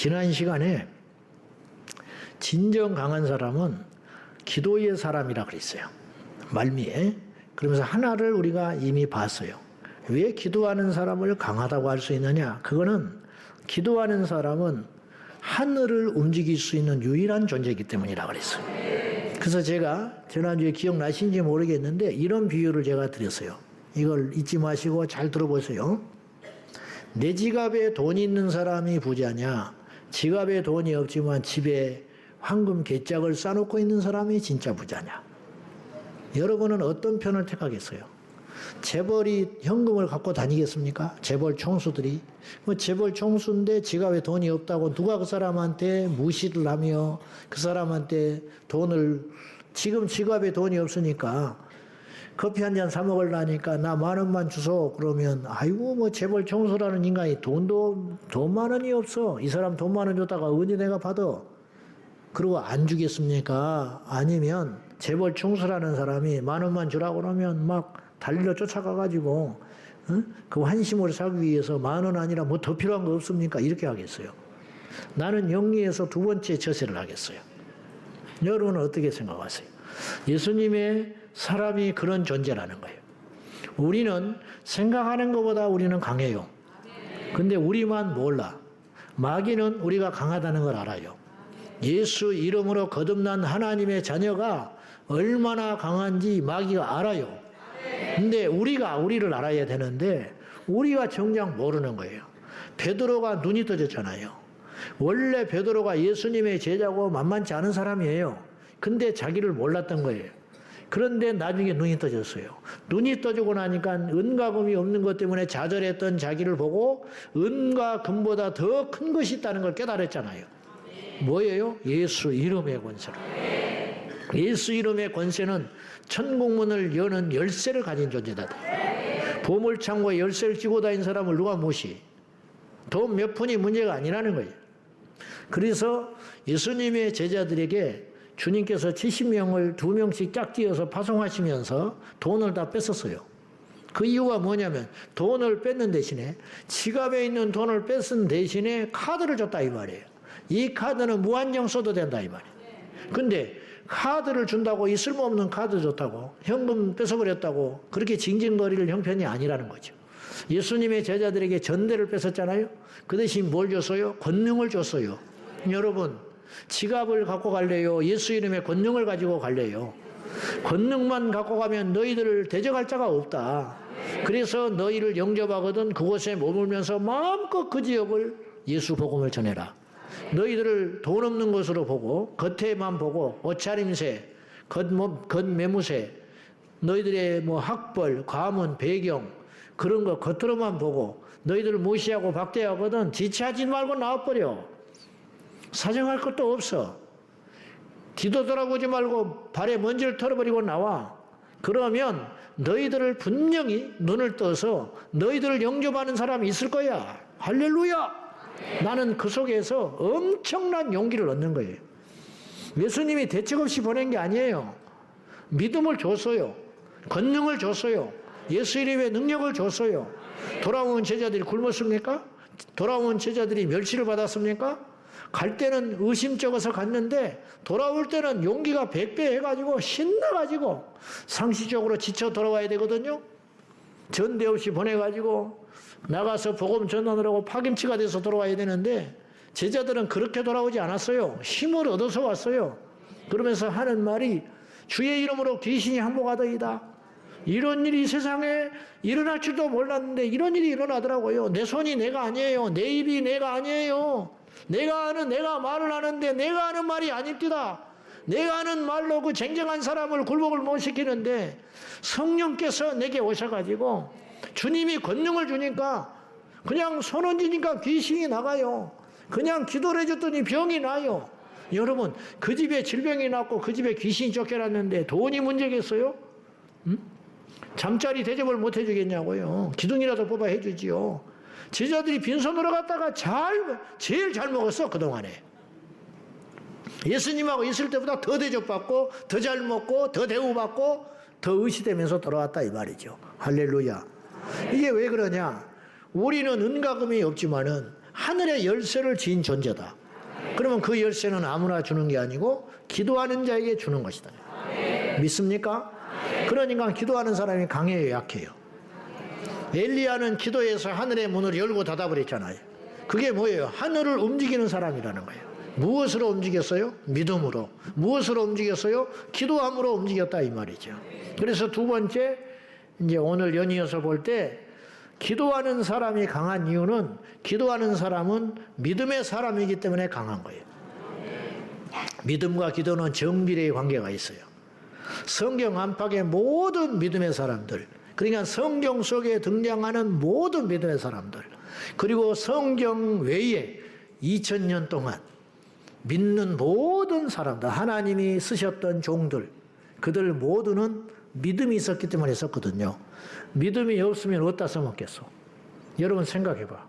지난 시간에 진정 강한 사람은 기도의 사람이라 그랬어요. 말미에. 그러면서 하나를 우리가 이미 봤어요. 왜 기도하는 사람을 강하다고 할 수 있느냐? 그거는 기도하는 사람은 하늘을 움직일 수 있는 유일한 존재이기 때문이라 그랬어요. 그래서 제가 지난주에 기억나신지 모르겠는데 이런 비유를 제가 드렸어요. 이걸 잊지 마시고 잘 들어보세요. 내 지갑에 돈이 있는 사람이 부자냐? 지갑에 돈이 없지만 집에 황금 개짝을 싸놓고 있는 사람이 진짜 부자냐? 여러분은 어떤 편을 택하겠어요? 재벌이 현금을 갖고 다니겠습니까? 재벌 총수들이. 재벌 총수인데 지갑에 돈이 없다고 누가 그 사람한테 무시를 하며 그 사람한테 돈을, 지금 지갑에 돈이 없으니까 커피 한 잔 사 먹으려니까 나 10,000원만 주소. 그러면 아이고 뭐 재벌 총수라는 인간이 돈 10,000원이 없어. 이 사람 돈 10,000원 줬다가 언제 내가 받아? 그러고 안 주겠습니까? 아니면 재벌 총수라는 사람이 10,000원만 주라고 그러면 막 달리러 쫓아가가지고 그 환심을 사기 위해서 10,000원 아니라 뭐 더 필요한 거 없습니까? 이렇게 하겠어요. 나는 영리해서 두 번째 처세를 하겠어요. 여러분은 어떻게 생각하세요? 예수님의 사람이 그런 존재라는 거예요. 우리는 생각하는 것보다 우리는 강해요. 근데 우리만 몰라. 마귀는 우리가 강하다는 걸 알아요. 예수 이름으로 거듭난 하나님의 자녀가 얼마나 강한지 마귀가 알아요. 근데 우리가 우리를 알아야 되는데 우리가 정작 모르는 거예요. 베드로가 눈이 떠졌잖아요. 원래 베드로가 예수님의 제자고 만만치 않은 사람이에요. 근데 자기를 몰랐던 거예요. 그런데 나중에 눈이 떠졌어요. 눈이 떠지고 나니까 은과 금이 없는 것 때문에 좌절했던 자기를 보고 은과 금보다 더 큰 것이 있다는 걸 깨달았잖아요. 뭐예요? 예수 이름의 권세로. 예수 이름의 권세는 천국문을 여는 열쇠를 가진 존재다. 보물창고에 열쇠를 쥐고 다니는 사람을 누가 무시? 돈 몇 푼이 문제가 아니라는 거예요. 그래서 예수님의 제자들에게 주님께서 70명을 2명씩 짝지어서 파송하시면서 돈을 다 뺐었어요. 그 이유가 뭐냐면 돈을 뺏는 대신에 지갑에 있는 돈을 뺏은 대신에 카드를 줬다 이 말이에요. 이 카드는 무한정 써도 된다 이 말이에요. 근데 카드를 준다고 이 쓸모없는 카드 줬다고 현금 뺏어버렸다고 그렇게 징징거릴 형편이 아니라는 거죠. 예수님의 제자들에게 전대를 뺏었잖아요. 그 대신 뭘 줬어요? 권능을 줬어요. 여러분 지갑을 갖고 갈래요? 예수 이름의 권능을 가지고 갈래요? 권능만 갖고 가면 너희들을 대적할 자가 없다. 그래서 너희를 영접하거든 그곳에 머물면서 마음껏 그 지역을 예수 복음을 전해라. 너희들을 돈 없는 것으로 보고 겉에만 보고 옷차림새, 겉매무새, 너희들의 뭐 학벌, 가문, 배경 그런 거 겉으로만 보고 너희들을 무시하고 박대하거든 지체하지 말고 나와버려. 사정할 것도 없어. 뒤도 돌아보지 말고 발에 먼지를 털어버리고 나와. 그러면 너희들을 분명히 눈을 떠서 너희들을 영접하는 사람이 있을 거야. 할렐루야! 나는 그 속에서 엄청난 용기를 얻는 거예요. 예수님이 대책 없이 보낸 게 아니에요. 믿음을 줬어요. 권능을 줬어요. 예수 이름의 능력을 줬어요. 돌아온 제자들이 굶었습니까? 돌아온 제자들이 멸시를 받았습니까? 갈 때는 의심쩍어서 갔는데 돌아올 때는 용기가 100배 해가지고 신나가지고 상시적으로 지쳐 돌아와야 되거든요. 전대 없이 보내가지고 나가서 복음 전하느라고 파김치가 돼서 돌아와야 되는데 제자들은 그렇게 돌아오지 않았어요. 힘을 얻어서 왔어요. 그러면서 하는 말이 주의 이름으로 귀신이 항복하더이다. 이런 일이 세상에 일어날 줄도 몰랐는데 이런 일이 일어나더라고요. 내 손이 내가 아니에요. 내 입이 내가 아니에요. 내가 말을 하는데 내가 하는 말이 아닙니다. 내가 하는 말로 그 쟁쟁한 사람을 굴복을 못 시키는데 성령께서 내게 오셔가지고 주님이 권능을 주니까 그냥 손 얹으니까 귀신이 나가요. 그냥 기도를 해줬더니 병이 나요. 여러분 그 집에 질병이 났고 그 집에 귀신이 쫓겨났는데 돈이 문제겠어요? 응? 잠자리 대접을 못 해주겠냐고요. 기둥이라도 뽑아 해주지요. 제자들이 빈손으로 갔다가 제일 잘 먹었어 그동안에. 예수님하고 있을 때보다 더 대접받고 더 잘 먹고 더 대우받고 더 의시되면서 돌아왔다 이 말이죠. 할렐루야. 이게 왜 그러냐? 우리는 은과 금이 없지만은 하늘의 열쇠를 쥔 존재다. 그러면 그 열쇠는 아무나 주는 게 아니고 기도하는 자에게 주는 것이다. 믿습니까? 그러니까 기도하는 사람이 강해요, 약해요? 엘리야는 기도해서 하늘의 문을 열고 닫아버렸잖아요. 그게 뭐예요? 하늘을 움직이는 사람이라는 거예요. 무엇으로 움직였어요? 믿음으로. 무엇으로 움직였어요? 기도함으로 움직였다 이 말이죠. 그래서 두 번째, 이제 오늘 연이어서 볼 때 기도하는 사람이 강한 이유는 기도하는 사람은 믿음의 사람이기 때문에 강한 거예요. 믿음과 기도는 정비례의 관계가 있어요. 성경 안팎의 모든 믿음의 사람들, 그러니까 성경 속에 등장하는 모든 믿음의 사람들, 그리고 성경 외에 2000년 동안 믿는 모든 사람들, 하나님이 쓰셨던 종들, 그들 모두는 믿음이 있었기 때문에 썼거든요. 믿음이 없으면 어디다 써먹겠어? 여러분 생각해봐.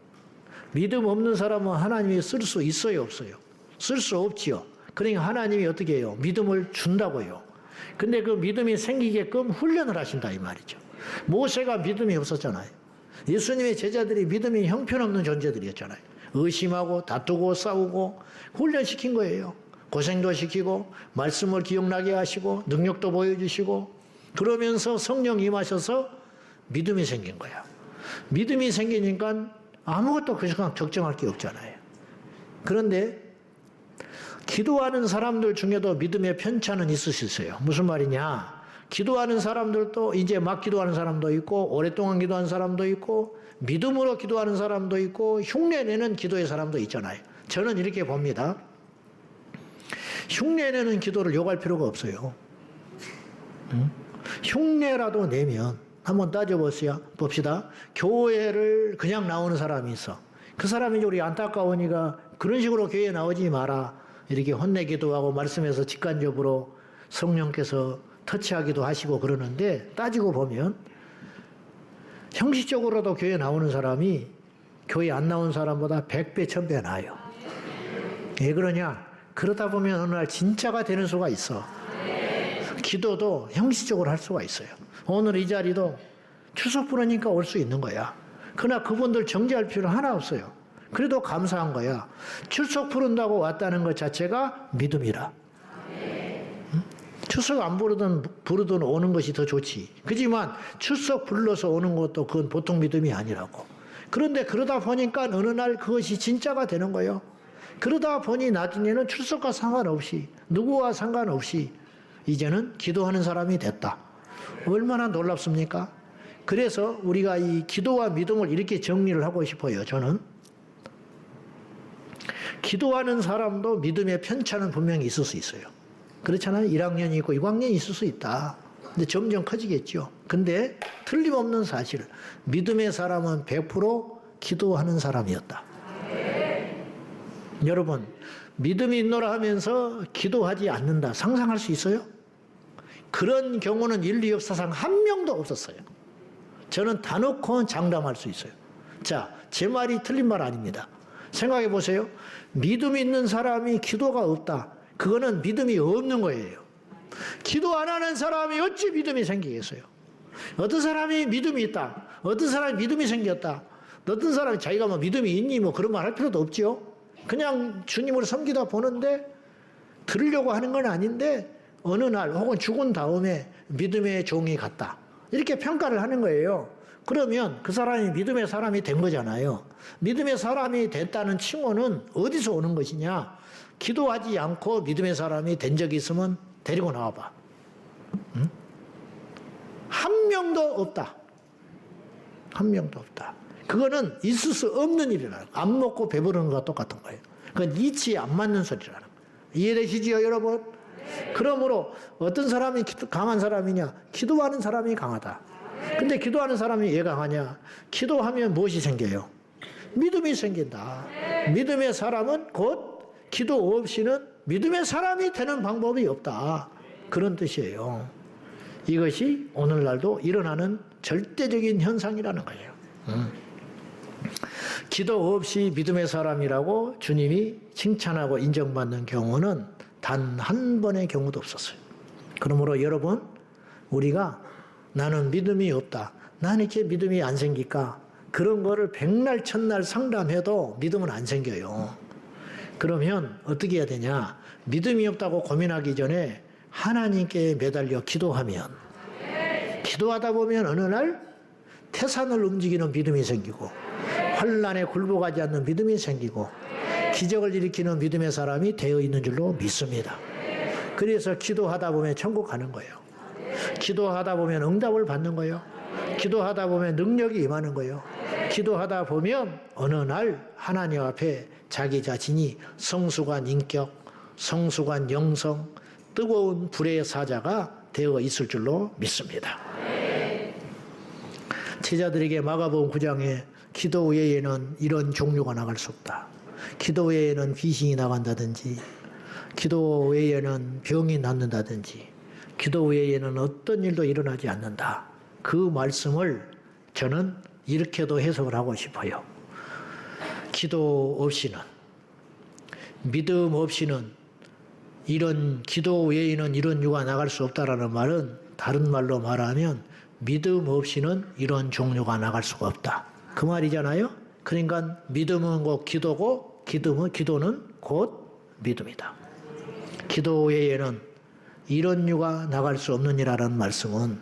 믿음 없는 사람은 하나님이 쓸 수 있어요, 없어요? 쓸 수 없지요. 그러니까 하나님이 어떻게 해요? 믿음을 준다고요. 근데 그 믿음이 생기게끔 훈련을 하신다 이 말이죠. 모세가 믿음이 없었잖아요. 예수님의 제자들이 믿음이 형편없는 존재들이었잖아요. 의심하고 다투고 싸우고 훈련시킨 거예요. 고생도 시키고 말씀을 기억나게 하시고 능력도 보여주시고 그러면서 성령 임하셔서 믿음이 생긴 거야. 믿음이 생기니까 아무것도 그 순간 걱정할 게 없잖아요. 그런데 기도하는 사람들 중에도 믿음의 편차는 있을 수 있어요. 무슨 말이냐? 기도하는 사람들도 이제 막 기도하는 사람도 있고 오랫동안 기도하는 사람도 있고 믿음으로 기도하는 사람도 있고 흉내내는 기도의 사람도 있잖아요. 저는 이렇게 봅니다. 흉내내는 기도를 요구할 필요가 없어요. 흉내라도 내면 한번 따져보세요. 봅시다. 교회를 그냥 나오는 사람이 있어. 그 사람이 우리 안타까우니까 그런 식으로 교회에 나오지 마라. 이렇게 혼내기도 하고 말씀에서 직관적으로 성령께서 터치하기도 하시고 그러는데 따지고 보면 형식적으로도 교회 나오는 사람이 교회 안 나온 사람보다 100배, 1000배 나아요. 왜 그러냐? 그러다 보면 어느 날 진짜가 되는 수가 있어. 기도도 형식적으로 할 수가 있어요. 오늘 이 자리도 추석 부르니까 올 수 있는 거야. 그러나 그분들 정죄할 필요 하나 없어요. 그래도 감사한 거야. 출석 부른다고 왔다는 것 자체가 믿음이라. 출석 안 부르든 오는 것이 더 좋지. 그지만 출석 불러서 오는 것도 그건 보통 믿음이 아니라고. 그런데 그러다 보니까 어느 날 그것이 진짜가 되는 거예요. 그러다 보니 나중에는 출석과 상관없이 누구와 상관없이 이제는 기도하는 사람이 됐다. 얼마나 놀랍습니까? 그래서 우리가 이 기도와 믿음을 이렇게 정리를 하고 싶어요. 저는 기도하는 사람도 믿음의 편차는 분명히 있을 수 있어요. 그렇잖아요. 1학년이 있고 6학년이 있을 수 있다. 근데 점점 커지겠죠. 근데 틀림없는 사실, 믿음의 사람은 100% 기도하는 사람이었다. 여러분, 믿음이 있노라 하면서 기도하지 않는다. 상상할 수 있어요? 그런 경우는 인류 역사상 한 명도 없었어요. 저는 다 놓고 장담할 수 있어요. 자, 제 말이 틀린 말 아닙니다. 생각해 보세요. 믿음이 있는 사람이 기도가 없다. 그거는 믿음이 없는 거예요. 기도 안 하는 사람이 어찌 믿음이 생기겠어요? 어떤 사람이 믿음이 있다. 어떤 사람이 믿음이 생겼다. 어떤 사람이 자기가 뭐 믿음이 있니 뭐 그런 말 할 필요도 없죠. 그냥 주님을 섬기다 보는데 들으려고 하는 건 아닌데 어느 날 혹은 죽은 다음에 믿음의 종이 같다. 이렇게 평가를 하는 거예요. 그러면 그 사람이 믿음의 사람이 된 거잖아요. 믿음의 사람이 됐다는 칭호는 어디서 오는 것이냐? 기도하지 않고 믿음의 사람이 된 적이 있으면 데리고 나와봐. 응? 한 명도 없다. 한 명도 없다. 그거는 있을 수 없는 일이라는 거예요. 안 먹고 배부르는 것과 똑같은 거예요. 그건 이치에 안 맞는 소리라는 거예요. 이해되시지요, 여러분? 그러므로 어떤 사람이 강한 사람이냐? 기도하는 사람이 강하다. 근데 기도하는 사람이 왜 강하냐? 기도하면 무엇이 생겨요? 믿음이 생긴다. 믿음의 사람은 곧 기도 없이는 믿음의 사람이 되는 방법이 없다. 그런 뜻이에요. 이것이 오늘날도 일어나는 절대적인 현상이라는 거예요. 기도 없이 믿음의 사람이라고 주님이 칭찬하고 인정받는 경우는 단 한 번의 경우도 없었어요. 그러므로 여러분, 우리가 나는 믿음이 없다. 나는 이렇게 믿음이 안 생길까? 그런 거를 백날 천날 상담해도 믿음은 안 생겨요. 그러면 어떻게 해야 되냐? 믿음이 없다고 고민하기 전에 하나님께 매달려 기도하면, 기도하다 보면 어느 날 태산을 움직이는 믿음이 생기고, 환난에 굴복하지 않는 믿음이 생기고, 기적을 일으키는 믿음의 사람이 되어 있는 줄로 믿습니다. 그래서 기도하다 보면 천국 가는 거예요. 기도하다 보면 응답을 받는 거예요. 기도하다 보면 능력이 임하는 거예요. 기도하다 보면 어느 날 하나님 앞에 자기 자신이 성숙한 인격, 성숙한 영성, 뜨거운 불의 사자가 되어 있을 줄로 믿습니다. 제자들에게 마가복음 9장에 기도 외에는 이런 종류가 나갈 수 없다. 기도 외에는 귀신이 나간다든지, 기도 외에는 병이 낫는다든지, 기도 외에는 어떤 일도 일어나지 않는다. 그 말씀을 저는 이렇게도 해석을 하고 싶어요. 기도 없이는, 믿음 없이는, 이런 기도 외에는 이런 유가 나갈 수 없다라는 말은 다른 말로 말하면 믿음 없이는 이런 종류가 나갈 수가 없다. 그 말이잖아요. 그러니까 믿음은 곧 기도고, 기도는 곧 믿음이다. 기도 외에는 이런 유가 나갈 수 없느니라는 말씀은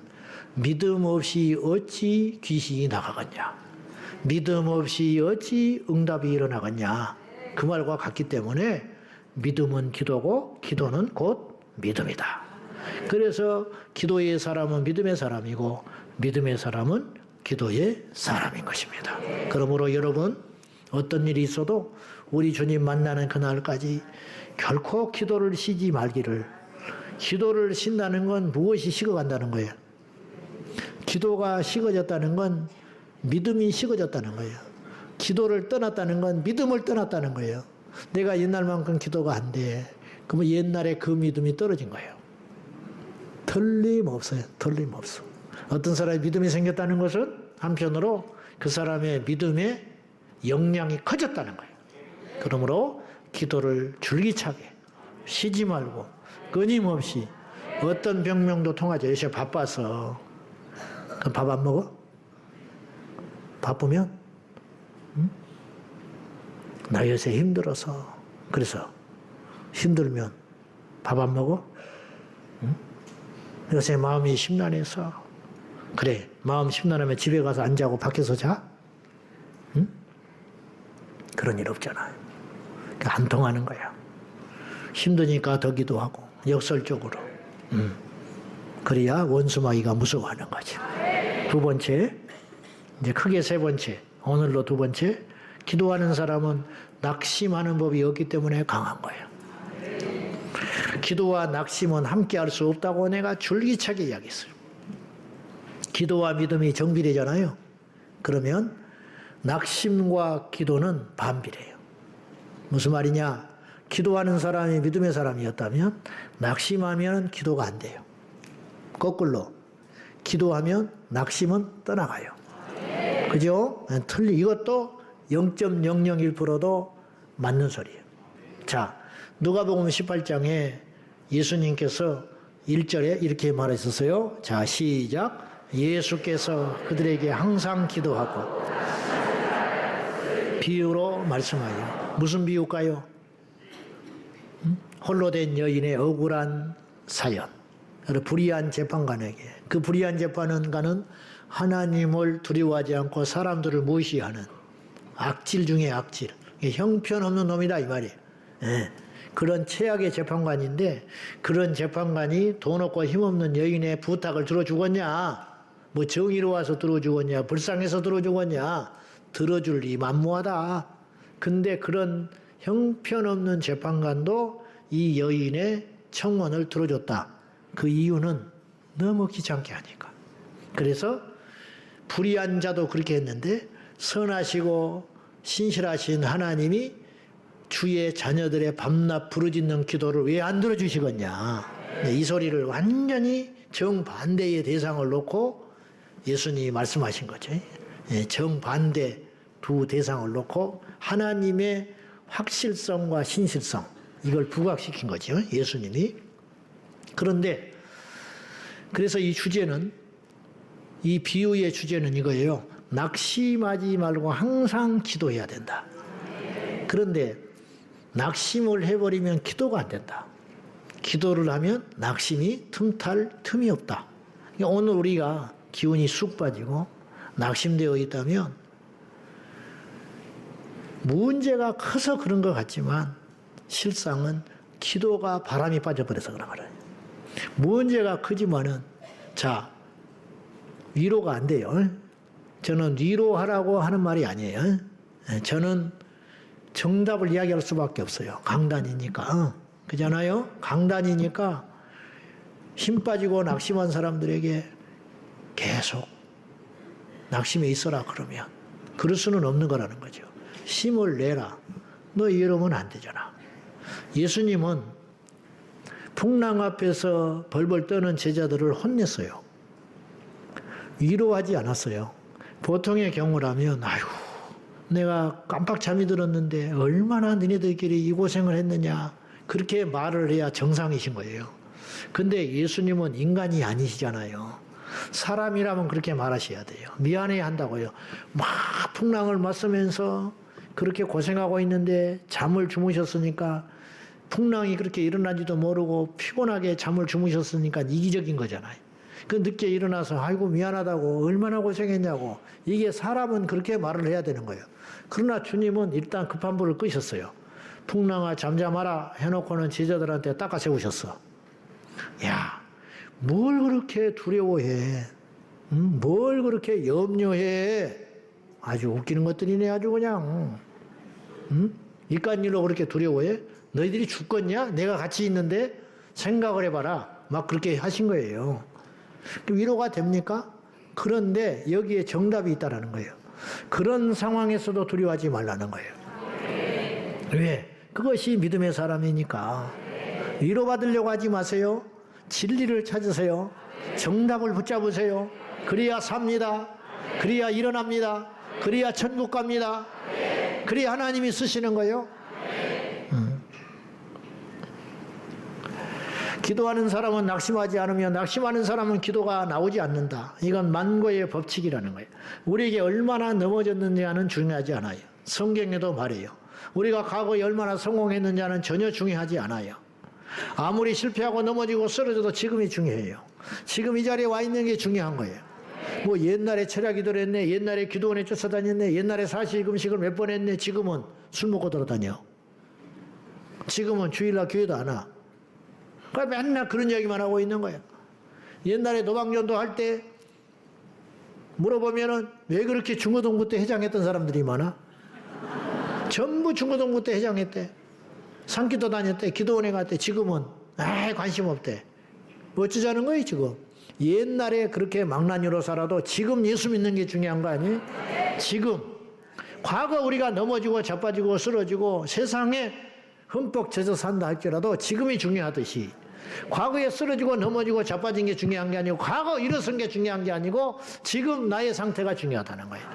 믿음 없이 어찌 귀신이 나가겠냐, 믿음 없이 어찌 응답이 일어나겠냐, 그 말과 같기 때문에 믿음은 기도고 기도는 곧 믿음이다. 그래서 기도의 사람은 믿음의 사람이고 믿음의 사람은 기도의 사람인 것입니다. 그러므로 여러분, 어떤 일이 있어도 우리 주님 만나는 그날까지 결코 기도를 쉬지 말기를. 기도를 쉰다는 건 무엇이 식어간다는 거예요? 기도가 식어졌다는 건 믿음이 식어졌다는 거예요. 기도를 떠났다는 건 믿음을 떠났다는 거예요. 내가 옛날만큼 기도가 안 돼. 그러면 옛날에 그 믿음이 떨어진 거예요. 틀림없어요. 틀림없어. 어떤 사람의 믿음이 생겼다는 것은 한편으로 그 사람의 믿음의 역량이 커졌다는 거예요. 그러므로 기도를 줄기차게 쉬지 말고 끊임없이, 어떤 병명도 통하죠. 요새 바빠서. 그럼 밥 안 먹어? 바쁘면? 응? 나 요새 힘들어서. 그래서 힘들면 밥 안 먹어? 응? 요새 마음이 심란해서. 그래, 마음 심란하면 집에 가서 안 자고 밖에서 자? 응? 그런 일 없잖아요. 안 통하는 거야. 힘드니까 더 기도하고 역설적으로. 그래야 원수마귀가 무서워하는 거지. 두 번째, 이제 크게 세 번째, 오늘로 두 번째, 기도하는 사람은 낙심하는 법이 없기 때문에 강한 거예요. 기도와 낙심은 함께 할 수 없다고 내가 줄기차게 이야기했어요. 기도와 믿음이 정비례잖아요. 그러면 낙심과 기도는 반비례해요. 무슨 말이냐? 기도하는 사람이 믿음의 사람이었다면 낙심하면 기도가 안 돼요. 거꾸로 기도하면 낙심은 떠나가요. 그죠? 이것도 0.001%도 맞는 소리예요. 자, 누가복음 18장에 예수님께서 1절에 이렇게 말하셨어요. 자, 시작. 예수께서 그들에게 항상 기도하고 비유로 말씀하여. 무슨 비유일까요? 홀로 된 여인의 억울한 사연. 불의한 재판관에게. 그 불의한 재판관은 하나님을 두려워하지 않고 사람들을 무시하는 악질 중에 악질. 형편없는 놈이다 이 말이에요. 예. 그런 최악의 재판관인데, 그런 재판관이 돈 없고 힘없는 여인의 부탁을 들어주겠냐? 뭐 정의로워서 들어주겠냐? 불쌍해서 들어주겠냐? 들어줄 리 만무하다. 근데 그런 형편없는 재판관도 이 여인의 청원을 들어줬다. 그 이유는 너무 귀찮게 하니까. 그래서 불의한 자도 그렇게 했는데 선하시고 신실하신 하나님이 주의 자녀들의 밤낮 부르짖는 기도를 왜 안 들어주시겠냐. 이 소리를 완전히 정반대의 대상을 놓고 예수님이 말씀하신 거죠. 정반대 두 대상을 놓고 하나님의 확실성과 신실성, 이걸 부각시킨 거죠, 예수님이. 그런데 그래서 이 주제는, 이 비유의 주제는 이거예요. 낙심하지 말고 항상 기도해야 된다. 그런데 낙심을 해버리면 기도가 안 된다. 기도를 하면 낙심이 틈탈 틈이 없다. 그러니까 오늘 우리가 기운이 쑥 빠지고 낙심되어 있다면 문제가 커서 그런 것 같지만 실상은 기도가 바람이 빠져버려서 그런 거예요. 문제가 크지만은 자 위로가 안 돼요. 저는 위로하라고 하는 말이 아니에요. 저는 정답을 이야기할 수밖에 없어요. 강단이니까. 그잖아요. 강단이니까 힘 빠지고 낙심한 사람들에게 계속 낙심에 있어라 그러면 그럴 수는 없는 거라는 거죠. 힘을 내라. 너 이러면 안 되잖아. 예수님은 풍랑 앞에서 벌벌 떠는 제자들을 혼냈어요. 위로하지 않았어요. 보통의 경우라면 아이고 내가 깜빡 잠이 들었는데 얼마나 너희들끼리 이 고생을 했느냐 그렇게 말을 해야 정상이신 거예요. 근데 예수님은 인간이 아니시잖아요. 사람이라면 그렇게 말하셔야 돼요. 미안해 한다고요. 막 풍랑을 맞으면서 그렇게 고생하고 있는데 잠을 주무셨으니까 풍랑이 그렇게 일어난지도 모르고 피곤하게 잠을 주무셨으니까 이기적인 거잖아요. 그 늦게 일어나서 아이고 미안하다고 얼마나 고생했냐고 이게 사람은 그렇게 말을 해야 되는 거예요. 그러나 주님은 일단 급한 불을 끄셨어요. 풍랑아 잠잠하라 해놓고는 제자들한테 닦아 세우셨어. 야, 뭘 그렇게 두려워해? 뭘 그렇게 염려해? 아주 웃기는 것들이네 아주 그냥. 이깟 일로 그렇게 두려워해? 너희들이 죽겠냐? 내가 같이 있는데 생각을 해봐라. 막 그렇게 하신 거예요. 위로가 됩니까? 그런데 여기에 정답이 있다라는 거예요. 그런 상황에서도 두려워하지 말라는 거예요. 왜? 그것이 믿음의 사람이니까. 위로받으려고 하지 마세요. 진리를 찾으세요. 정답을 붙잡으세요. 그래야 삽니다. 그래야 일어납니다. 그래야 천국 갑니다. 그래야 하나님이 쓰시는 거예요. 기도하는 사람은 낙심하지 않으며 낙심하는 사람은 기도가 나오지 않는다. 이건 만고의 법칙이라는 거예요. 우리에게 얼마나 넘어졌느냐는 중요하지 않아요. 성경에도 말해요. 우리가 과거에 얼마나 성공했느냐는 전혀 중요하지 않아요. 아무리 실패하고 넘어지고 쓰러져도 지금이 중요해요. 지금 이 자리에 와 있는 게 중요한 거예요. 뭐 옛날에 철야 기도를 했네. 옛날에 기도원에 쫓아다녔네. 옛날에 사실 금식을 몇 번 했네. 지금은 술 먹고 돌아다녀. 지금은 주일날 교회도 안 와. 그러니까 맨날 그런 이야기만 하고 있는 거예요. 옛날에 노방전도 할 때 물어보면은 왜 그렇게 중고등부 때 회장했던 사람들이 많아? 전부 중고등부 때 회장했대. 산기도 다녔대. 기도원에 갔대. 지금은 관심 없대. 뭐 어쩌자는 거예요 지금. 옛날에 그렇게 망나니로 살아도 지금 예수 믿는 게 중요한 거 아니에요? 지금. 과거 우리가 넘어지고 자빠지고 쓰러지고 세상에 흠뻑 젖어 산다 할지라도 지금이 중요하듯이 과거에 쓰러지고 넘어지고 자빠진 게 중요한 게 아니고 과거 일어선 게 중요한 게 아니고 지금 나의 상태가 중요하다는 거예요.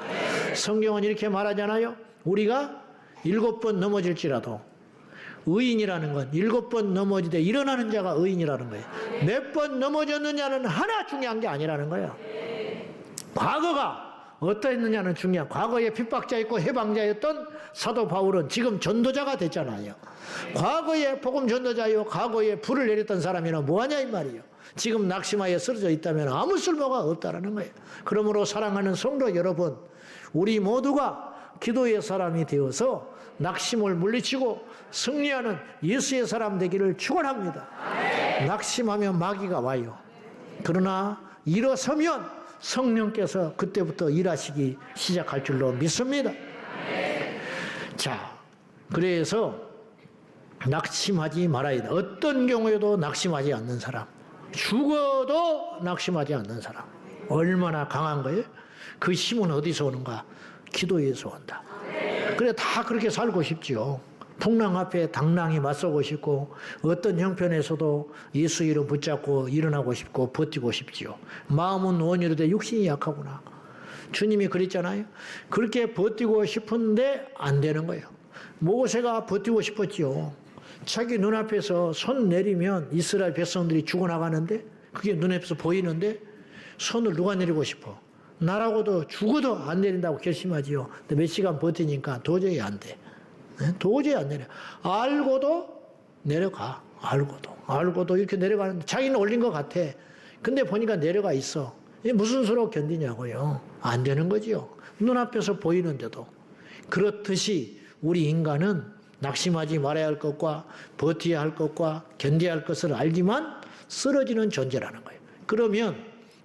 성경은 이렇게 말하잖아요. 우리가 7번 넘어질지라도 의인이라는 건 7번 넘어지되 일어나는 자가 의인이라는 거예요. 몇 번 넘어졌느냐는 하나 중요한 게 아니라는 거예요. 과거가 어떠했느냐는 중요한. 과거에 핍박자였고 해방자였던 사도 바울은 지금 전도자가 됐잖아요. 과거에 복음 전도자요 과거에 불을 내렸던 사람이나 뭐하냐 이 말이에요. 지금 낙심하여 쓰러져 있다면 아무 쓸모가 없다라는 거예요. 그러므로 사랑하는 성도 여러분, 우리 모두가 기도의 사람이 되어서 낙심을 물리치고 승리하는 예수의 사람 되기를 축원합니다. 낙심하면 마귀가 와요. 그러나 일어서면 성령께서 그때부터 일하시기 시작할 줄로 믿습니다. 자, 그래서 낙심하지 말아야 돼. 어떤 경우에도 낙심하지 않는 사람, 죽어도 낙심하지 않는 사람, 얼마나 강한 거예요? 그 힘은 어디서 오는가? 기도에서 온다. 그래 다 그렇게 살고 싶지요. 풍랑 앞에 당당히 맞서고 싶고 어떤 형편에서도 예수 이름 붙잡고 일어나고 싶고 버티고 싶지요. 마음은 원이로되 육신이 약하구나. 주님이 그랬잖아요. 그렇게 버티고 싶은데 안 되는 거예요. 모세가 버티고 싶었지요. 자기 눈앞에서 손 내리면 이스라엘 백성들이 죽어나가는데 그게 눈앞에서 보이는데 손을 누가 내리고 싶어? 나라고도 죽어도 안 내린다고 결심하지요. 근데 몇 시간 버티니까 도저히 안 돼. 도저히 안 내려. 알고도 내려가. 알고도 이렇게 내려가는데 자기는 올린 것 같아. 근데 보니까 내려가 있어. 이게 무슨 수로 견디냐고요. 안 되는 거지요. 눈앞에서 보이는데도. 그렇듯이 우리 인간은 낙심하지 말아야 할 것과 버텨야 할 것과 견뎌야 할 것을 알지만 쓰러지는 존재라는 거예요. 그러면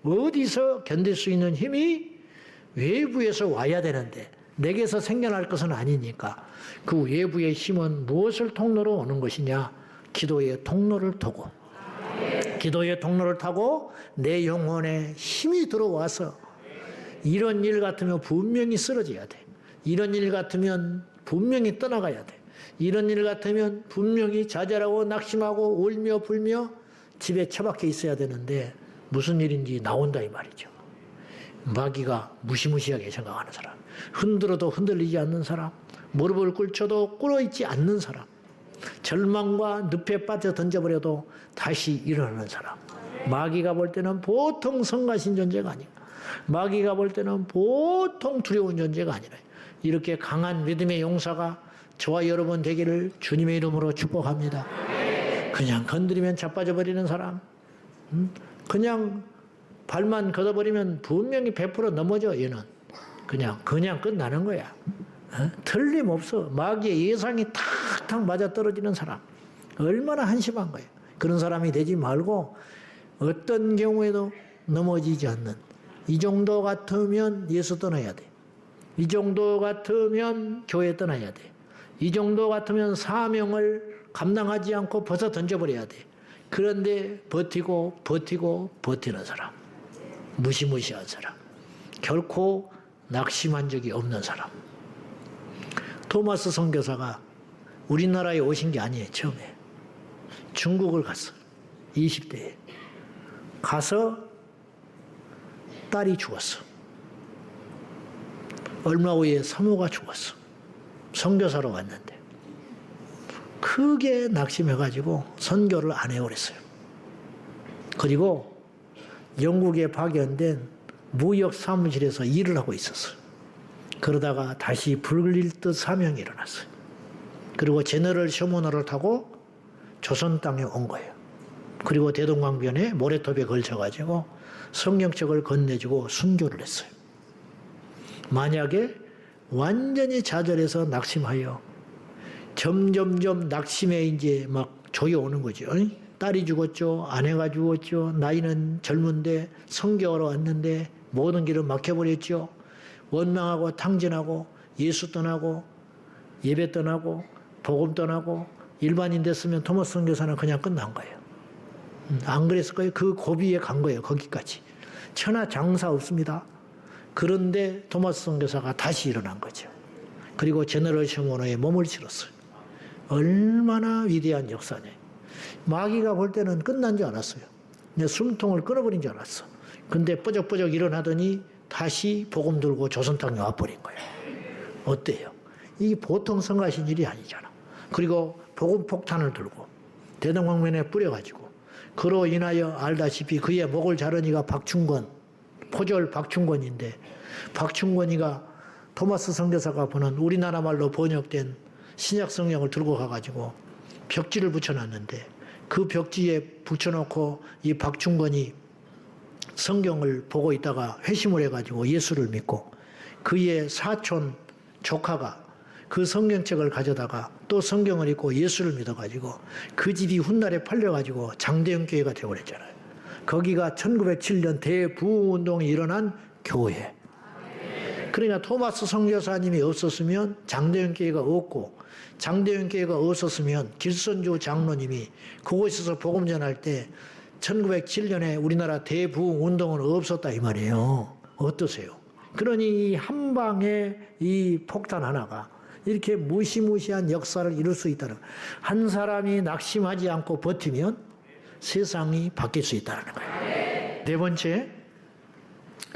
어디서 견딜 수 있는 힘이 외부에서 와야 되는데 내게서 생겨날 것은 아니니까 그 외부의 힘은 무엇을 통로로 오는 것이냐? 기도의 통로를 타고 기도의 통로를 타고 내 영혼에 힘이 들어와서 이런 일 같으면 분명히 쓰러져야 돼. 이런 일 같으면 분명히 떠나가야 돼. 이런 일 같으면 분명히 좌절하고 낙심하고 울며 불며 집에 처박혀 있어야 되는데 무슨 일인지 나온다 이 말이죠. 마귀가 무시무시하게 생각하는 사람, 흔들어도 흔들리지 않는 사람, 무릎을 꿇혀도 꿇어있지 않는 사람, 절망과 늪에 빠져 던져버려도 다시 일어나는 사람. 마귀가 볼 때는 보통 성가신 존재가 아니야. 마귀가 볼 때는 보통 두려운 존재가 아니라 이렇게 강한 믿음의 용사가 저와 여러분 되기를 주님의 이름으로 축복합니다. 그냥 건드리면 자빠져 버리는 사람, 그냥 발만 걷어버리면 분명히 100% 넘어져. 얘는 그냥 끝나는 거야. 틀림없어. 마귀의 예상이 탁탁 맞아 떨어지는 사람. 얼마나 한심한 거예요. 그런 사람이 되지 말고 어떤 경우에도 넘어지지 않는, 이 정도 같으면 예수 떠나야 돼. 이 정도 같으면 교회 떠나야 돼. 이 정도 같으면 사명을 감당하지 않고 벗어 던져버려야 돼. 그런데 버티는 사람. 무시무시한 사람. 결코 낙심한 적이 없는 사람. 토마스 선교사가 우리나라에 오신 게 아니에요. 처음에 중국을 갔어. 20대에 가서 딸이 죽었어. 얼마 후에 사모가 죽었어. 선교사로 왔는데 크게 낙심해가지고 선교를 안 해오랬어요. 그리고 영국에 파견된 무역 사무실에서 일을 하고 있었어요. 그러다가 다시 불릴 듯 사명이 일어났어요. 그리고 제너럴 셔머너를 타고 조선 땅에 온 거예요. 그리고 대동강변에 모래톱에 걸쳐가지고 성경책을 건네주고 순교를 했어요. 만약에 완전히 좌절해서 낙심하여 점점점 낙심에 이제 막 조여오는 거죠. 딸이 죽었죠. 아내가 죽었죠. 나이는 젊은데 성교하러 왔는데 모든 길을 막혀버렸죠. 원망하고 탕진하고 예수 떠나고 예배 떠나고 복음 떠나고 일반인 됐으면 토마스 선교사는 그냥 끝난 거예요. 안 그랬을 거예요. 그 고비에 간 거예요. 거기까지. 천하 장사 없습니다. 그런데 토마스 선교사가 다시 일어난 거죠. 그리고 제너럴 셔머너에 몸을 실었어요. 얼마나 위대한 역사네. 마귀가 볼 때는 끝난 줄 알았어요. 숨통을 끊어버린 줄 알았어. 근데 뽀적뽀적 일어나더니 다시 복음 들고 조선 땅에 와버린 거예요. 어때요? 이게 보통 성가신 일이 아니잖아. 그리고 복음 폭탄을 들고 대동강변에 뿌려가지고 그로 인하여 알다시피 그의 목을 자르니가 박충권, 포졸 박충권인데 박충권이가 토마스 선교사가 보는 우리나라 말로 번역된 신약 성경을 들고 가가지고 벽지를 붙여놨는데 그 벽지에 붙여놓고 이 박충권이 성경을 보고 있다가 회심을 해가지고 예수를 믿고 그의 사촌 조카가 그 성경책을 가져다가 또 성경을 읽고 예수를 믿어가지고 그 집이 훗날에 팔려가지고 장대영 교회가 되어버렸잖아요. 거기가 1907년 대부흥운동이 일어난 교회. 그러니까 토마스 선교사님이 없었으면 장대영 교회가 없고 장대영 교회가 없었으면 길선주 장로님이 그곳에서 복음 전할 때 1907년에 우리나라 대부흥운동은 없었다 이 말이에요. 어떠세요? 그러니 한 방에 이 폭탄 하나가 이렇게 무시무시한 역사를 이룰 수 있다는 거예요. 한 사람이 낙심하지 않고 버티면 세상이 바뀔 수 있다는 거예요. 네 번째,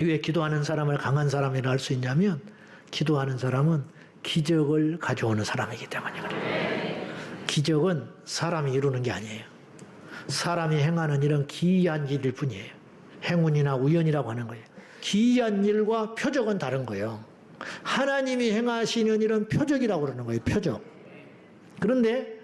왜 기도하는 사람을 강한 사람이라 할 수 있냐면 기도하는 사람은 기적을 가져오는 사람이기 때문에 그래요. 기적은 사람이 이루는 게 아니에요. 사람이 행하는 일은 기이한 일일 뿐이에요. 행운이나 우연이라고 하는 거예요. 기이한 일과 표적은 다른 거예요. 하나님이 행하시는 일은 표적이라고 그러는 거예요. 표적. 그런데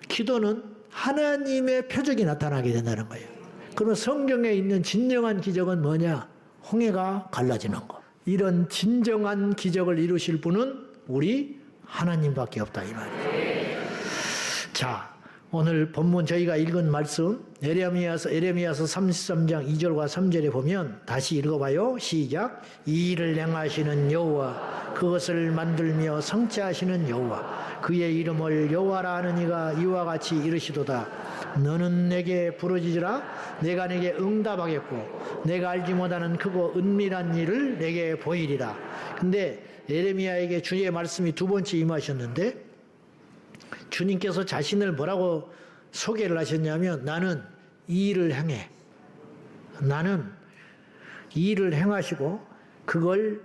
기도는 하나님의 표적이 나타나게 된다는 거예요. 그러면 성경에 있는 진정한 기적은 뭐냐? 홍해가 갈라지는 거. 이런 진정한 기적을 이루실 분은 우리 하나님밖에 없다 이 말이에요. 자, 오늘 본문 저희가 읽은 말씀 에레미야서 33장 2절과 3절에 보면 다시 읽어봐요. 시작. 이 일을 행하시는 여호와, 그것을 만들며 성취하시는 여호와, 그의 이름을 여호와라 하는 이가 이와 같이 이르시도다. 너는 내게 부르짖으라. 내가 내게 응답하겠고 내가 알지 못하는 크고 은밀한 일을 내게 보이리라. 근데 에레미야에게 주의 말씀이 두 번째 임하셨는데 주님께서 자신을 뭐라고 소개를 하셨냐면 나는 이 일을 행해. 나는 이 일을 행하시고 그걸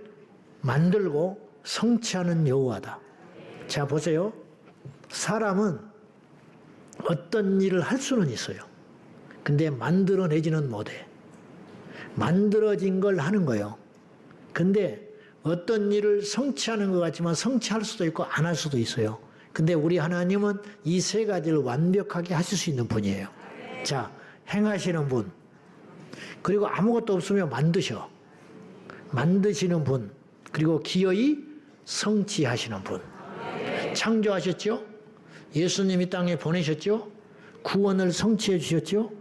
만들고 성취하는 여호와다. 자, 보세요. 사람은 어떤 일을 할 수는 있어요. 근데 만들어내지는 못해. 만들어진 걸 하는 거예요. 근데 어떤 일을 성취하는 것 같지만 성취할 수도 있고 안 할 수도 있어요. 근데 우리 하나님은 이 세 가지를 완벽하게 하실 수 있는 분이에요. 자, 행하시는 분. 그리고 아무것도 없으면 만드셔. 만드시는 분. 그리고 기어이 성취하시는 분. 창조하셨죠? 예수님 이 땅에 보내셨죠? 구원을 성취해 주셨죠?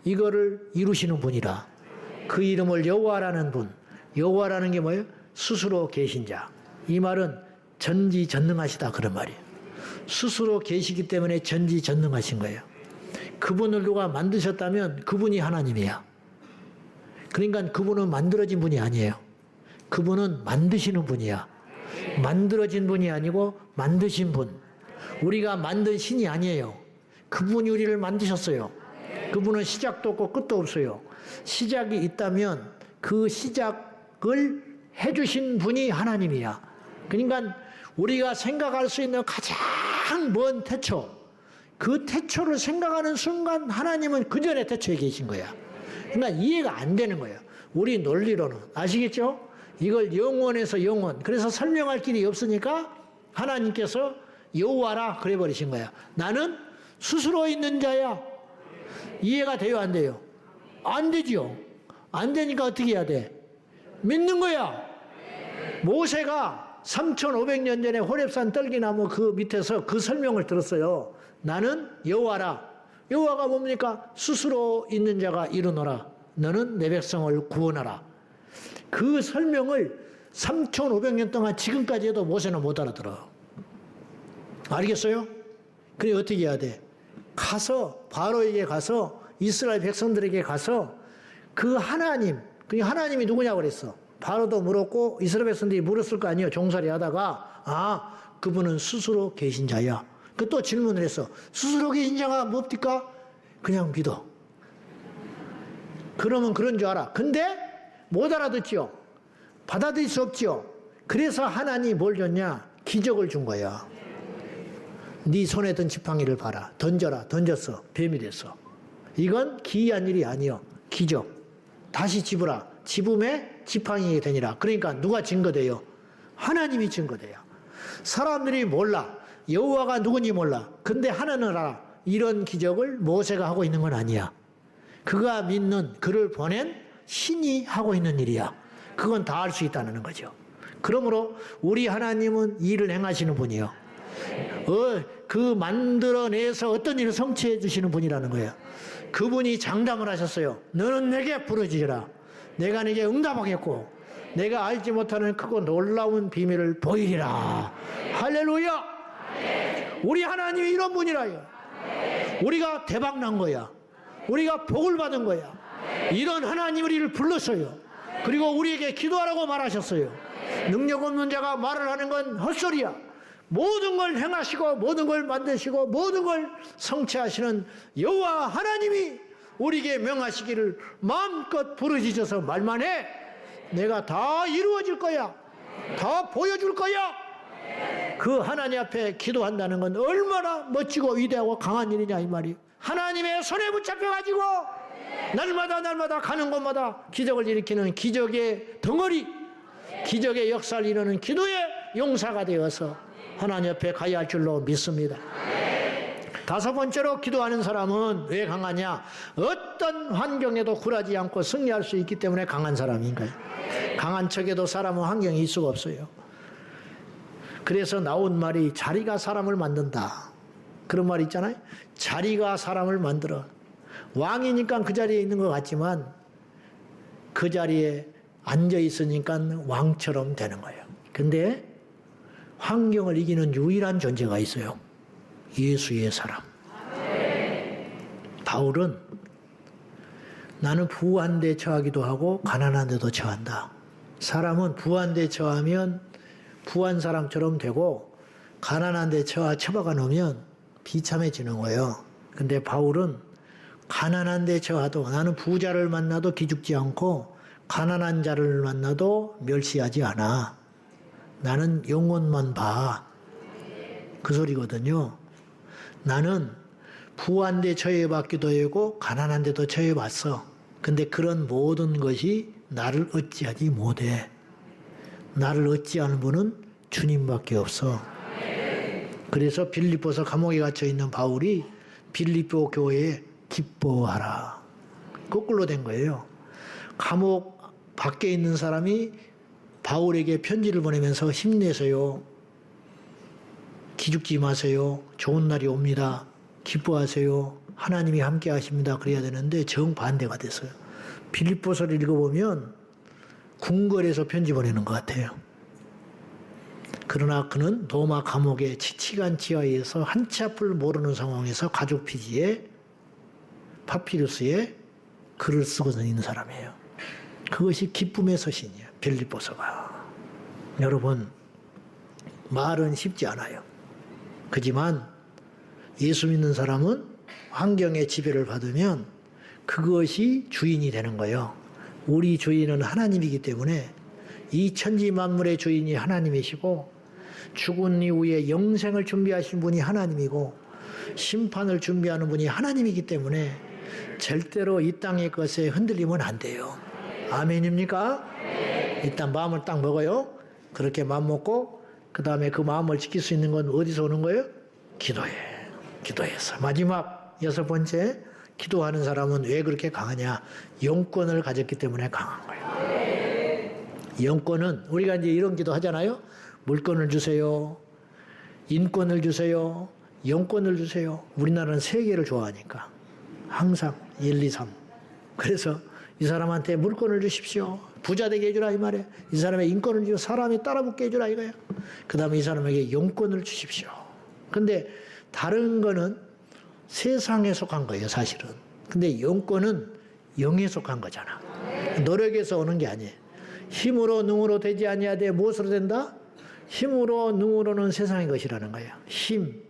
이거를 이루시는 분이라. 그 이름을 여호와라는 분. 여호와라는 게 뭐예요? 스스로 계신 자. 이 말은 전지전능하시다 그런 말이에요. 스스로 계시기 때문에 전지전능하신 거예요. 그분을 누가 만드셨다면 그분이 하나님이야. 그러니까 그분은 만들어진 분이 아니에요. 그분은 만드시는 분이야. 만들어진 분이 아니고 만드신 분. 우리가 만든 신이 아니에요. 그분이 우리를 만드셨어요. 그분은 시작도 없고 끝도 없어요. 시작이 있다면 그 시작을 해주신 분이 하나님이야. 그러니까 우리가 생각할 수 있는 가장 먼 태초, 그 태초를 생각하는 순간 하나님은 그 전에 태초에 계신 거야. 그러니까 이해가 안 되는 거예요. 우리 논리로는. 아시겠죠? 이걸 영원에서 영원. 그래서 설명할 길이 없으니까 하나님께서 여호와라 그래 버리신 거야. 나는 스스로 있는 자야. 이해가 돼요, 안 돼요? 안 되죠. 안 되니까 어떻게 해야 돼? 믿는 거야. 모세가 3,500년 전에 호렙산 떨기나무 그 밑에서 그 설명을 들었어요. 나는 여호와라. 여호와가 뭡니까? 스스로 있는 자가 이르노라. 너는 내 백성을 구원하라. 그 설명을 3,500년 동안 지금까지 해도 모세는 못 알아들어. 알겠어요? 그래 어떻게 해야 돼? 가서 바로에게 가서 이스라엘 백성들에게 가서 그 하나님, 그 하나님이 누구냐고 그랬어. 바로도 물었고 이스라엘 백성들이 물었을 거 아니에요. 종살이 하다가 그분은 스스로 계신 자야. 그 또 질문을 했어. 스스로 계신 자가 뭡니까? 그냥 믿어. 그러면 그런 줄 알아. 근데 못 알아듣죠. 받아들일 수 없죠. 그래서 하나님이 뭘 줬냐? 기적을 준 거야. 네 손에 든 지팡이를 봐라. 던져라. 던졌어. 뱀이 됐어. 이건 기이한 일이 아니요. 기적. 다시 집으라. 집음에 지팡이 되니라. 그러니까 누가 증거돼요? 하나님이 증거돼요. 사람들이 몰라. 여호와가 누군지 몰라. 근데 하나는 알아. 이런 기적을 모세가 하고 있는 건 아니야. 그가 믿는 그를 보낸 신이 하고 있는 일이야. 그건 다 알 수 있다는 거죠. 그러므로 우리 하나님은 일을 행하시는 분이요. 그 만들어내서 어떤 일을 성취해 주시는 분이라는 거예요. 그분이 장담을 하셨어요. 너는 내게 부르짖으라. 내가 내게 응답하겠고 내가 알지 못하는 크고 놀라운 비밀을 보이리라. 할렐루야. 우리 하나님이 이런 분이라요. 우리가 대박 난 거야. 우리가 복을 받은 거야. 이런 하나님 우리를 불렀어요. 그리고 우리에게 기도하라고 말하셨어요. 능력 없는 자가 말을 하는 건 헛소리야. 모든 걸 행하시고 모든 걸 만드시고 모든 걸 성취하시는 여호와 하나님이 우리에게 명하시기를 마음껏 부르짖어서 말만 해. 내가 다 이루어질 거야. 다 보여줄 거야. 그 하나님 앞에 기도한다는 건 얼마나 멋지고 위대하고 강한 일이냐 이 말이에요. 하나님의 손에 붙잡혀가지고 날마다 가는 곳마다 기적을 일으키는 기적의 덩어리, 기적의 역사를 이루는 기도의 용사가 되어서 하나님 옆에 가야 할 줄로 믿습니다. 다섯 번째로 기도하는 사람은 왜 강하냐? 어떤 환경에도 굴하지 않고 승리할 수 있기 때문에 강한 사람인 거예요. 강한 척에도 사람은 환경이 있을 수가 없어요. 그래서 나온 말이 자리가 사람을 만든다. 그런 말 있잖아요. 자리가 사람을 만들어. 왕이니까 그 자리에 있는 것 같지만 그 자리에 앉아 있으니까 왕처럼 되는 거예요. 근데 환경을 이기는 유일한 존재가 있어요. 예수의 사람. 바울은 나는 부한 데 처하기도 하고 가난한 데도 처한다. 사람은 부한 데 처하면 부한 사람처럼 되고 가난한 데 처박아 놓으면 비참해지는 거예요. 근데 바울은 가난한 데 처하도 나는 부자를 만나도 기죽지 않고 가난한 자를 만나도 멸시하지 않아. 나는 영혼만 봐. 그 소리거든요. 나는 부한 데 처해봤기도 하고 가난한 데도 처해봤어. 근데 그런 모든 것이 나를 어찌하지 못해. 나를 어찌하는 분은 주님밖에 없어. 그래서 빌립보서 감옥에 갇혀 있는 바울이 빌립보 교회에 기뻐하라. 거꾸로 된 거예요. 감옥 밖에 있는 사람이 바울에게 편지를 보내면서 힘내세요. 기죽지 마세요. 좋은 날이 옵니다. 기뻐하세요. 하나님이 함께 하십니다. 그래야 되는데 정반대가 됐어요. 빌립보서를 읽어보면 궁궐에서 편지 보내는 것 같아요. 그러나 그는 로마 감옥의 칙칙한 지하에서 한치 앞을 모르는 상황에서 가죽 피지에 파피루스에 글을 쓰고 있는 사람이에요. 그것이 기쁨의 서신이에요. 빌립보서가. 여러분, 말은 쉽지 않아요. 그지만 예수 믿는 사람은 환경의 지배를 받으면 그것이 주인이 되는 거예요. 우리 주인은 하나님이기 때문에 이 천지 만물의 주인이 하나님이시고 죽은 이후에 영생을 준비하신 분이 하나님이고 심판을 준비하는 분이 하나님이기 때문에 절대로 이 땅의 것에 흔들리면 안 돼요. 아멘입니까? 일단 마음을 딱 먹어요. 그렇게 마음 먹고 그 다음에 그 마음을 지킬 수 있는 건 어디서 오는 거예요? 기도에서. 마지막 여섯 번째, 기도하는 사람은 왜 그렇게 강하냐? 영권을 가졌기 때문에 강한 거예요. 영권은 우리가 이제 이런 기도 하잖아요. 물권을 주세요. 인권을 주세요. 영권을 주세요. 우리나라는 세 개를 좋아하니까 항상 1, 2, 3. 그래서 이 사람한테 물권을 주십시오. 부자 되게 해주라 이 말이에요. 이 사람의 인권을 주고 사람이 따라붙게 해주라 이거예요. 그 다음에 이 사람에게 영권을 주십시오. 근데 다른 거는 세상에 속한 거예요, 사실은. 근데 영권은 영에 속한 거잖아. 노력에서 오는 게 아니에요. 힘으로 능으로 되지 아니하되 무엇으로 된다? 힘으로 능으로는 세상의 것이라는 거예요. 힘,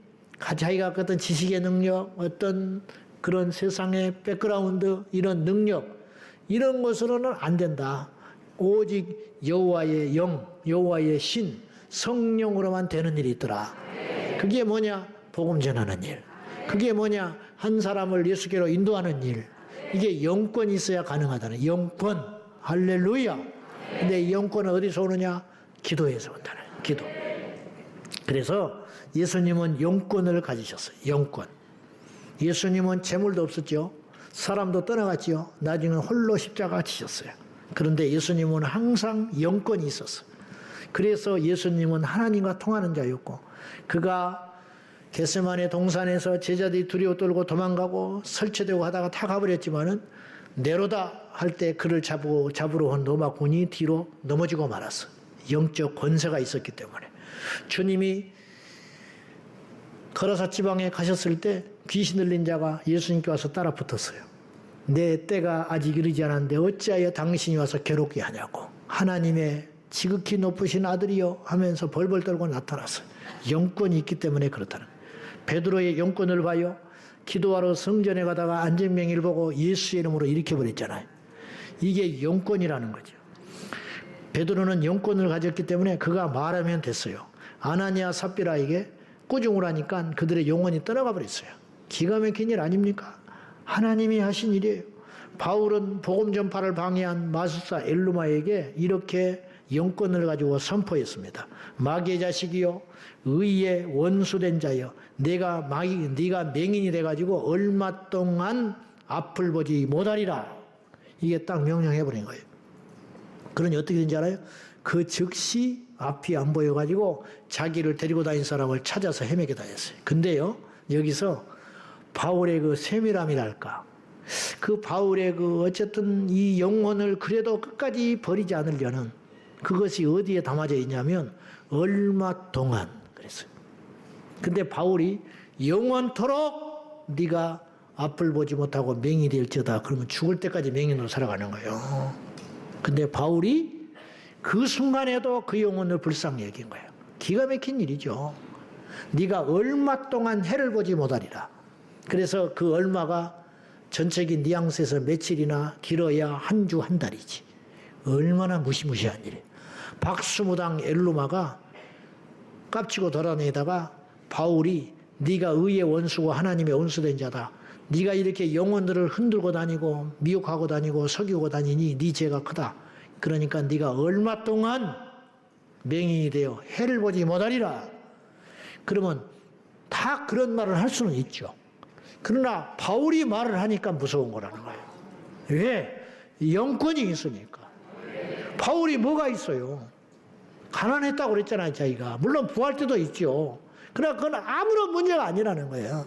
자기가 어떤 지식의 능력, 어떤 그런 세상의 백그라운드, 이런 능력, 이런 것으로는 안 된다. 오직 여호와의 영, 여호와의 신, 성령으로만 되는 일이 있더라. 그게 뭐냐? 복음 전하는 일. 그게 뭐냐? 한 사람을 예수께로 인도하는 일. 이게 영권이 있어야 가능하다는 영권. 할렐루야. 근데 이 영권은 어디서 오느냐? 기도에서 온다는 기도. 그래서 예수님은 영권을 가지셨어요. 영권. 예수님은 재물도 없었죠. 사람도 떠나갔지요. 나중에 홀로 십자가 지셨어요. 그런데 예수님은 항상 영권이 있었어요. 그래서 예수님은 하나님과 통하는 자였고 그가 겟세마네 동산에서 제자들이 두려워 떨고 도망가고 설치되고 하다가 다 가버렸지만은 네로다 할 때 그를 잡으러 온 로마 군이 뒤로 넘어지고 말았어. 영적 권세가 있었기 때문에. 주님이 거라사 지방에 가셨을 때 귀신 들린 자가 예수님께 와서 따라 붙었어요. 내 때가 아직 이르지 않았는데 어찌하여 당신이 와서 괴롭게 하냐고. 하나님의 지극히 높으신 아들이요 하면서 벌벌 떨고 나타났어요. 영권이 있기 때문에 그렇다는 거예요. 베드로의 영권을 봐요. 기도하러 성전에 가다가 안전명의를 보고 예수의 이름으로 일으켜버렸잖아요. 이게 영권이라는 거죠. 베드로는 영권을 가졌기 때문에 그가 말하면 됐어요. 아나니아 삽비라에게 꾸중을 하니까 그들의 영혼이 떠나가 버렸어요. 기가 막힌 일 아닙니까? 하나님이 하신 일이에요. 바울은 복음 전파를 방해한 마술사 엘루마에게 이렇게 영권을 가지고 선포했습니다. 마귀의 자식이요, 의의 원수된 자여, 네가 맹인이 돼가지고 얼마 동안 앞을 보지 못하리라. 이게 딱 명령해버린 거예요. 그러니 어떻게 된지 알아요? 그 즉시 앞이 안 보여가지고 자기를 데리고 다닌 사람을 찾아서 헤매게 다녔어요. 근데요, 여기서 바울의 그 세밀함이랄까, 그 바울의 그 어쨌든 이 영혼을 그래도 끝까지 버리지 않으려는 그것이 어디에 담아져 있냐면 얼마 동안 그랬어요. 근데 바울이 영원토록 네가 앞을 보지 못하고 맹인이 될지어다. 그러면 죽을 때까지 맹인으로 살아가는 거예요. 근데 바울이 그 순간에도 그 영혼을 불쌍히 여긴 거예요. 기가 막힌 일이죠. 네가 얼마 동안 해를 보지 못하리라. 그래서 그 얼마가 전체적인 뉘앙스에서 며칠이나 길어야 한 주 한 달이지. 얼마나 무시무시한 일이에요. 박수무당 엘루마가 깝치고 돌아다니다가 바울이 네가 의의 원수고 하나님의 원수된 자다. 네가 이렇게 영혼들을 흔들고 다니고 미혹하고 다니고 속이고 다니니 네 죄가 크다. 그러니까 네가 얼마 동안 맹인이 되어 해를 보지 못하리라. 그러면 다 그런 말을 할 수는 있죠. 그러나 바울이 말을 하니까 무서운 거라는 거예요. 왜? 영권이 있으니까. 바울이 뭐가 있어요? 가난했다고 그랬잖아요, 자기가. 물론 부할 때도 있죠. 그러나 그건 아무런 문제가 아니라는 거예요.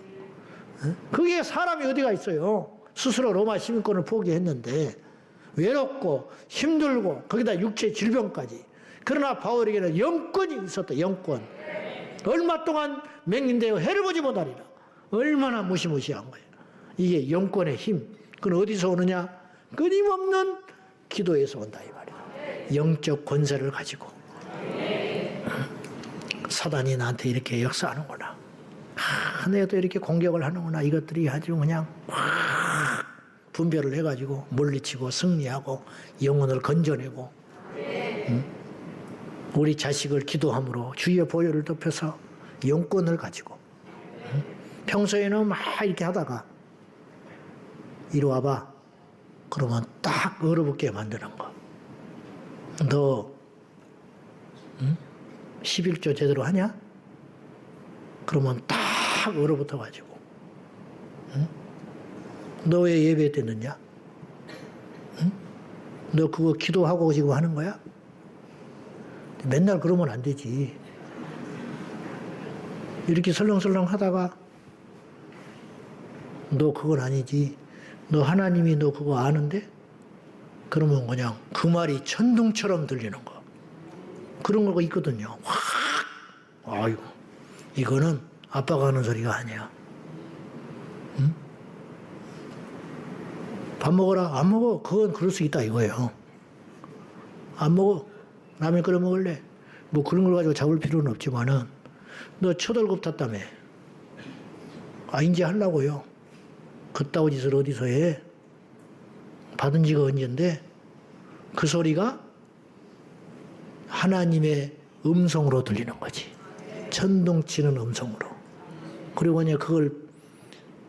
그게 사람이 어디가 있어요? 스스로 로마 시민권을 포기했는데 외롭고 힘들고 거기다 육체 질병까지. 그러나 바울에게는 영권이 있었다. 영권. 얼마 동안 맹인되어 해를 보지 못하리라. 얼마나 무시무시한 거예요. 이게 영권의 힘. 그건 어디서 오느냐? 끊임없는 기도에서 온다 이 말이에요. 영적 권세를 가지고. 사단이 나한테 이렇게 역사하는구나. 내가 또 이렇게 공격을 하는구나. 이것들이 아주 그냥 확 분별을 해가지고 물리치고 승리하고 영혼을 건져내고 우리 자식을 기도함으로 주의 보혈을 덮여서 영권을 가지고 평소에는 막 이렇게 하다가 이리 와봐. 그러면 딱 얼어붙게 만드는 거. 너 11조 제대로 하냐? 그러면 딱 얼어붙어가지고 너 왜 예배 때 늦냐? 너 그거 기도하고 지금 하는 거야? 맨날 그러면 안 되지. 이렇게 설렁설렁 하다가 너 그건 아니지. 너 하나님이 너 그거 아는데? 그러면 그냥 그 말이 천둥처럼 들리는 거. 그런 거가 있거든요. 확! 아이고, 이거는 아빠가 하는 소리가 아니야. 응? 밥 먹어라. 안 먹어. 그건 그럴 수 있다 이거예요. 안 먹어. 라면 끓여 먹을래? 뭐 그런 걸 가지고 잡을 필요는 없지만은 너 첫월급 탔다며. 아, 이제 하려고요. 그따위 짓을 어디서 해? 받은 지가 언젠데? 그 소리가 하나님의 음성으로 들리는 거지. 천둥치는 음성으로. 그리고 그냥 그걸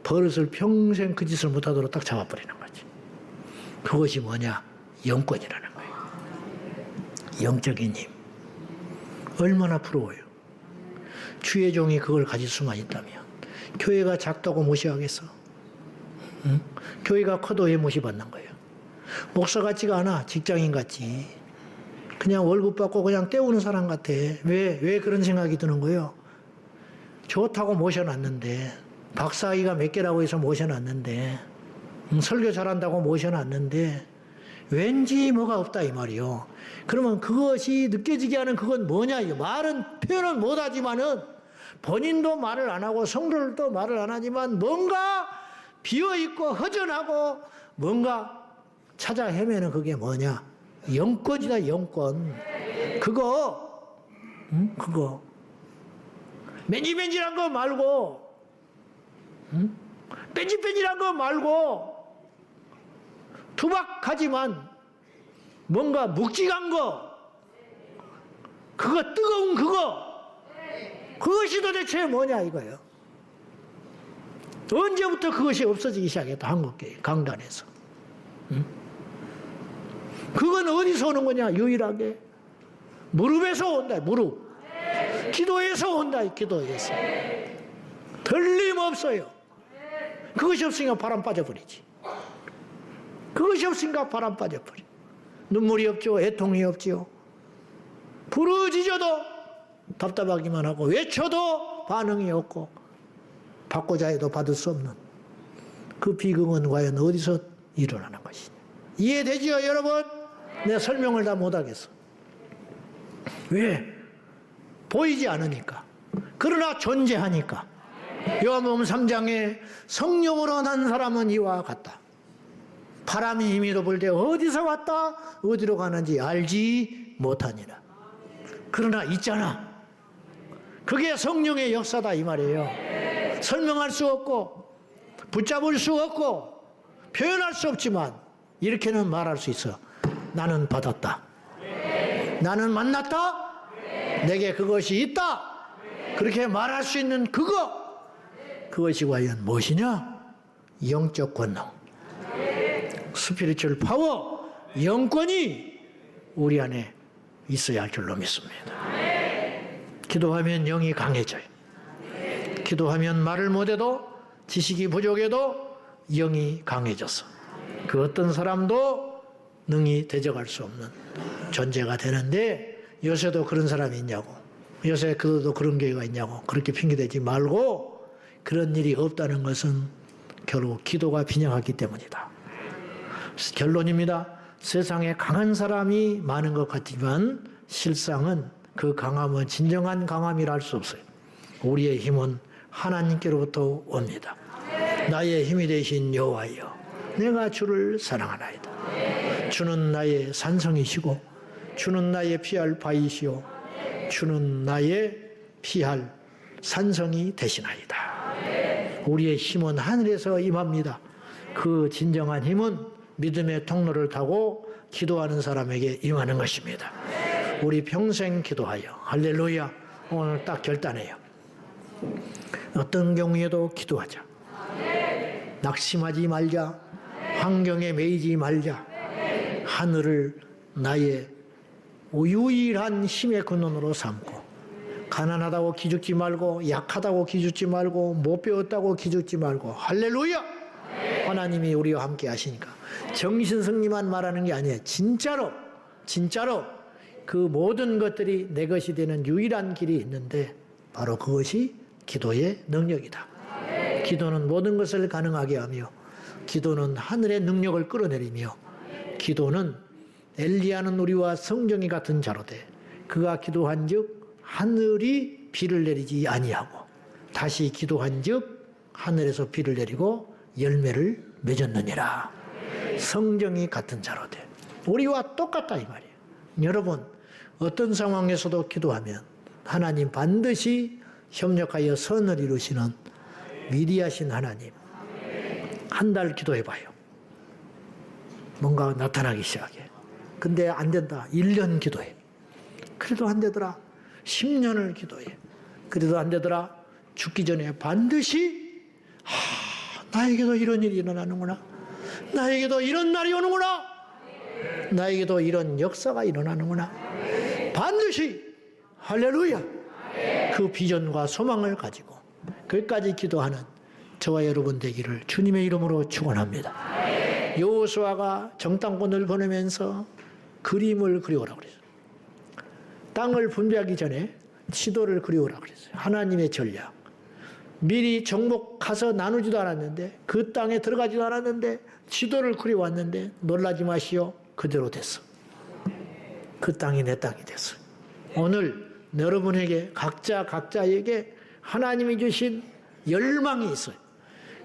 버릇을 평생 그 짓을 못하도록 딱 잡아버리는 거지. 그것이 뭐냐? 영권이라는 거예요. 영적인 힘. 얼마나 부러워요. 주의 종이 그걸 가질 수만 있다면. 교회가 작다고 무시하겠어? 응? 교회가 커도 왜 무시받는 거예요? 목사 같지가 않아. 직장인 같지. 그냥 월급 받고 그냥 때우는 사람 같아. 왜 그런 생각이 드는 거예요? 좋다고 모셔놨는데, 박사학위가 몇 개라고 해서 모셔놨는데, 설교 잘한다고 모셔놨는데, 왠지 뭐가 없다 이 말이요. 그러면 그것이 느껴지게 하는 그건 뭐냐? 말은 표현은 못하지만은 본인도 말을 안 하고 성도들도 말을 안 하지만 뭔가 비어있고 허전하고 뭔가 찾아 헤매는 그게 뭐냐? 영권이다, 영권. 그거 맨질맨질한 거 말고, 뺀질뺀질한 거 말고, 투박하지만 뭔가 묵직한 거, 그거 뜨거운 그것이 도대체 뭐냐 이거예요. 언제부터 그것이 없어지기 시작했다, 한국교회 강단에서. 그건 어디서 오는 거냐? 유일하게 무릎에서 온다. 무릎. 기도에서 온다. 기도에서. 틀림없어요. 그것이 없으니까 바람 빠져버리지. 그것이 없으니까 바람 빠져버리. 눈물이 없죠. 애통이 없죠. 부르짖어도 답답하기만 하고 외쳐도 반응이 없고 받고자 해도 받을 수 없는 그 비극은 과연 어디서 일어나는 것이냐. 이해되지요, 여러분? 내가 설명을 다 못하겠어. 왜? 보이지 않으니까. 그러나 존재하니까. 요한복음 3장에 성령으로 난 사람은 이와 같다. 바람이 힘이도 불 때 어디서 왔다 어디로 가는지 알지 못하니라. 그러나 있잖아. 그게 성령의 역사다 이 말이에요. 설명할 수 없고 붙잡을 수 없고 표현할 수 없지만 이렇게는 말할 수 있어. 나는 받았다. 나는 만났다. 내게 그것이 있다. 그렇게 말할 수 있는 그것이 과연 무엇이냐? 영적 권능, 스피리추얼 파워, 영권이 우리 안에 있어야 할 줄로 믿습니다. 기도하면 영이 강해져요. 기도하면 말을 못해도 지식이 부족해도 영이 강해져서 그 어떤 사람도 능히 대적할 수 없는 존재가 되는데, 요새도 그런 사람이 있냐고, 요새 그도 그런 교회가 있냐고 그렇게 핑계대지 말고, 그런 일이 없다는 것은 결국 기도가 빈약하기 때문이다. 결론입니다. 세상에 강한 사람이 많은 것 같지만 실상은 그 강함은 진정한 강함이라 할 수 없어요. 우리의 힘은 하나님께로부터 옵니다. 나의 힘이 되신 여호와여, 내가 주를 사랑하나이다. 주는 나의 산성이시고 주는 나의 피할 바위시오, 주는 나의 피할 산성이 되시나이다. 우리의 힘은 하늘에서 임합니다. 그 진정한 힘은 믿음의 통로를 타고 기도하는 사람에게 임하는 것입니다. 우리 평생 기도하여, 할렐루야, 오늘 딱 결단해요. 어떤 경우에도 기도하자. 낙심하지 말자. 환경에 매이지 말자. 하늘을 나의 유일한 힘의 근원으로 삼고, 가난하다고 기죽지 말고, 약하다고 기죽지 말고, 못 배웠다고 기죽지 말고, 할렐루야! 하나님이 우리와 함께 하시니까. 정신승리만 말하는 게 아니에요. 진짜로 그 모든 것들이 내 것이 되는 유일한 길이 있는데, 바로 그것이 기도의 능력이다. 기도는 모든 것을 가능하게 하며, 기도는 하늘의 능력을 끌어내리며, 기도는 엘리야는 우리와 성경이 같은 자로 돼 그가 기도한즉 하늘이 비를 내리지 아니하고, 다시 기도한즉 하늘에서 비를 내리고 열매를 맺었느니라. 성경이 같은 자로 돼 우리와 똑같다 이 말이에요. 여러분, 어떤 상황에서도 기도하면 하나님 반드시 협력하여 선을 이루시는 위대하신 하나님. 한 달 기도해봐요. 뭔가 나타나기 시작해. 근데 안 된다. 1년 기도해. 그래도 안 되더라. 10년을 기도해. 그래도 안 되더라. 죽기 전에 반드시 나에게도 이런 일이 일어나는구나. 나에게도 이런 날이 오는구나. 나에게도 이런 역사가 일어나는구나. 반드시 할렐루야. 그 비전과 소망을 가지고 거기까지 기도하는 저와 여러분 되기를 주님의 이름으로 축원합니다. 여호수아가 정탐꾼을 보내면서 그림을 그려오라고 그랬어요. 땅을 분배하기 전에 지도를 그려오라고 그랬어요. 하나님의 전략. 미리 정복 가서 나누지도 않았는데, 그 땅에 들어가지도 않았는데 지도를 그려왔는데 놀라지 마시오. 그대로 됐어. 그 땅이 내 땅이 됐어. 오늘 여러분에게 각자에게 하나님이 주신 열망이 있어요.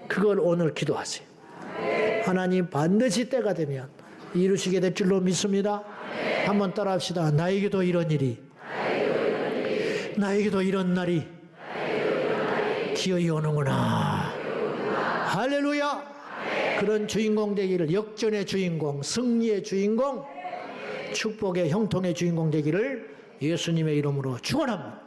그걸 오늘 기도하세요. 하나님 반드시 때가 되면 이루시게 될 줄로 믿습니다. 한번 따라 합시다. 나에게도 이런 일이, 나에게도 이런 날이 기어이 오는구나. 할렐루야. 그런 주인공 되기를, 역전의 주인공, 승리의 주인공, 축복의 형통의 주인공 되기를 예수님의 이름으로 축원합니다.